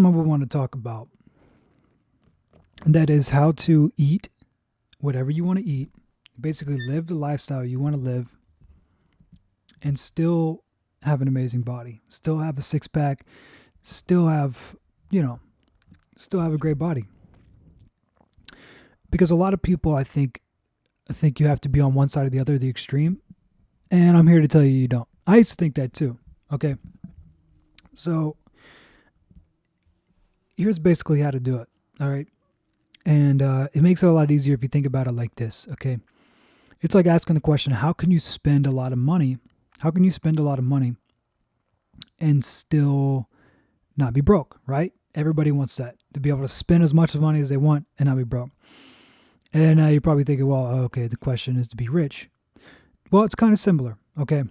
something we want to talk about. And that is how to eat whatever you want to eat, basically live the lifestyle you want to live, and still have an amazing body, still have a six pack, still have, you know, still have a great body. Because a lot of people, I think you have to be on one side or the other, the extreme. And I'm here to tell you, you don't. I used to think that too. Okay. So here's basically how to do it. All right. And it makes it a lot easier if you think about it like this. Okay. It's like asking the question, how can you spend a lot of money? How can you spend a lot of money and still not be broke, right? Everybody wants that, to be able to spend as much money as they want and not be broke. And now you're probably thinking, well, okay, the question is to be rich. Well, it's kind of similar, okay?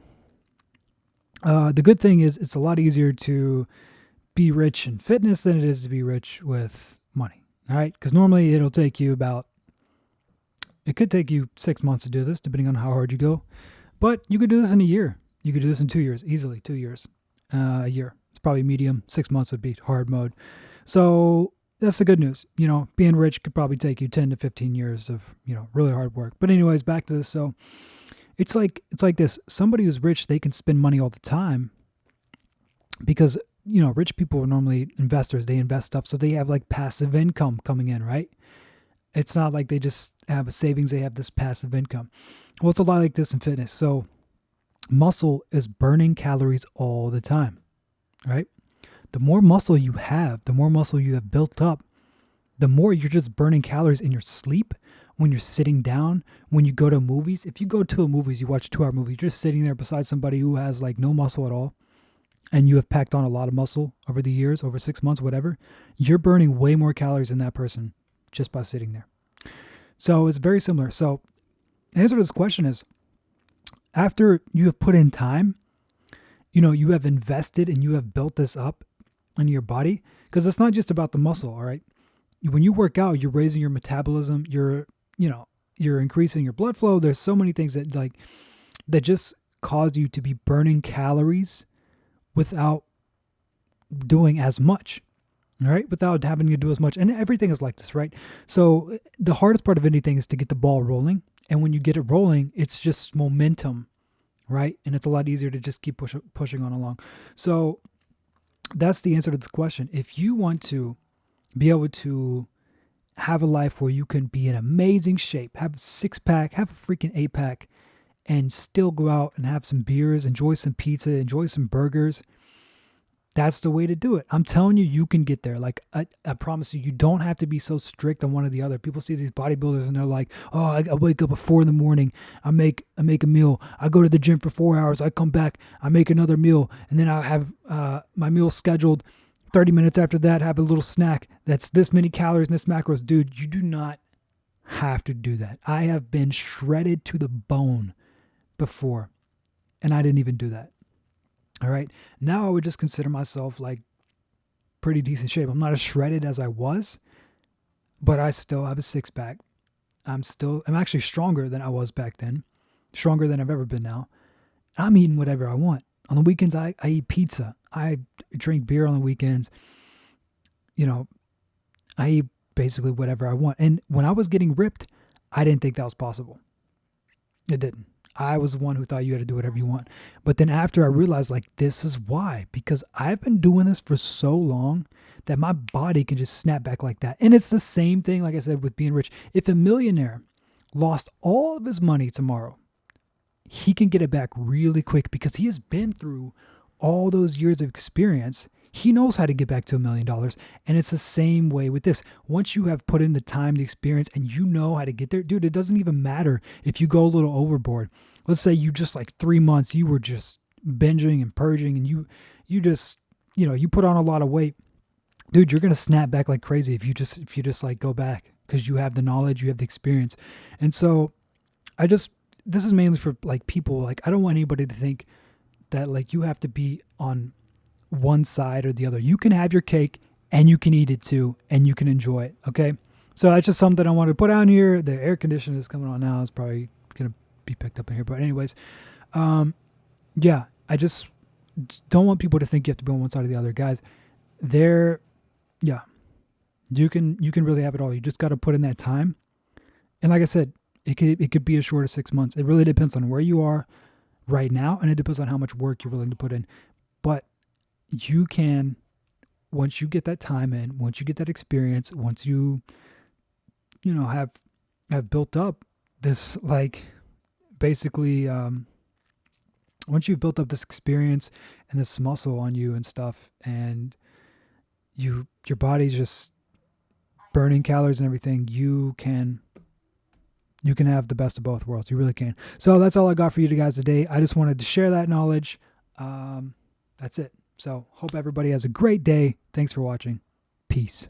The good thing is it's a lot easier to be rich in fitness than it is to be rich with money, all right? Because normally it could take you 6 months to do this, depending on how hard you go. But you could do this in a year. You could do this in 2 years, easily 2 years, a year. It's probably medium. 6 months would be hard mode. So that's the good news. Being rich could probably take you 10 to 15 years of, really hard work. But anyways, back to this. So it's like this. Somebody who's rich, they can spend money all the time because, rich people are normally investors. They invest stuff. So they have like passive income coming in, right? It's not like they just have a savings. They have this passive income. Well, it's a lot like this in fitness. So muscle is burning calories all the time, right? The more muscle you have, the more muscle you have built up, the more you're just burning calories in your sleep, when you're sitting down, when you go to movies. If you go to a movies, you watch a 2-hour movie, you're just sitting there beside somebody who has like no muscle at all, and you have packed on a lot of muscle over the years, over 6 months, whatever, you're burning way more calories than that person just by sitting there. So it's very similar. So the answer to this question is, after you have put in time, you have invested and you have built this up in your body, because it's not just about the muscle, all right? When you work out, you're raising your metabolism, you're increasing your blood flow. There's so many things that just cause you to be burning calories without doing as much, all right? Without having to do as much. And everything is like this, right? So the hardest part of anything is to get the ball rolling. And when you get it rolling, it's just momentum, right? And it's a lot easier to just keep pushing on along. So that's the answer to the question. If you want to be able to have a life where you can be in amazing shape, have a 6-pack, have a freaking 8-pack, and still go out and have some beers, enjoy some pizza, enjoy some burgers, that's the way to do it. I'm telling you, you can get there. Like, I promise you, you don't have to be so strict on one or the other. People see these bodybuilders and they're like, oh, I wake up at 4 a.m, I make a meal, I go to the gym for 4 hours, I come back, I make another meal, and then I have my meal scheduled 30 minutes after that, have a little snack that's this many calories and this macros. Dude, you do not have to do that. I have been shredded to the bone before, and I didn't even do that. All right. Now I would just consider myself like pretty decent shape. I'm not as shredded as I was, but I still have a 6-pack. I'm actually stronger than I was back then, stronger than I've ever been now. I'm eating whatever I want. On the weekends, I eat pizza. I drink beer on the weekends. I eat basically whatever I want. And when I was getting ripped, I didn't think that was possible. It didn't. I was the one who thought you had to do whatever you want. But then after I realized, like, this is why. Because I've been doing this for so long that my body can just snap back like that. And it's the same thing, like I said, with being rich. If a millionaire lost all of his money tomorrow, he can get it back really quick because he has been through all those years of experience. He knows how to get back to $1 million. And it's the same way with this. Once you have put in the time, the experience, and you know how to get there, dude, it doesn't even matter if you go a little overboard. Let's say you just like 3 months, you were just binging and purging, and you just, you put on a lot of weight. Dude, you're going to snap back like crazy if you just like go back, because you have the knowledge, you have the experience. And so this is mainly for like people, like, I don't want anybody to think that like you have to be on one side or the other. You can have your cake and you can eat it too, and you can enjoy it. Okay. So that's just something I wanted to put out here. The air conditioner is coming on now. It's probably going to be picked up in here. But anyways, yeah, I just don't want people to think you have to be on one side or the other. Guys, there Yeah, you can really have it all. You just got to put in that time. And like I said, it could be as short as 6 months. It really depends on where you are right now, and it depends on how much work you're willing to put in. But you can, once you get that time in, once you get that experience, once you have built up this, like, basically, once you've built up this experience and this muscle on you and stuff, and your body's just burning calories and everything, you can have the best of both worlds. You really can. So that's all I got for you guys today. I just wanted to share that knowledge. That's it. So hope everybody has a great day. Thanks for watching. Peace.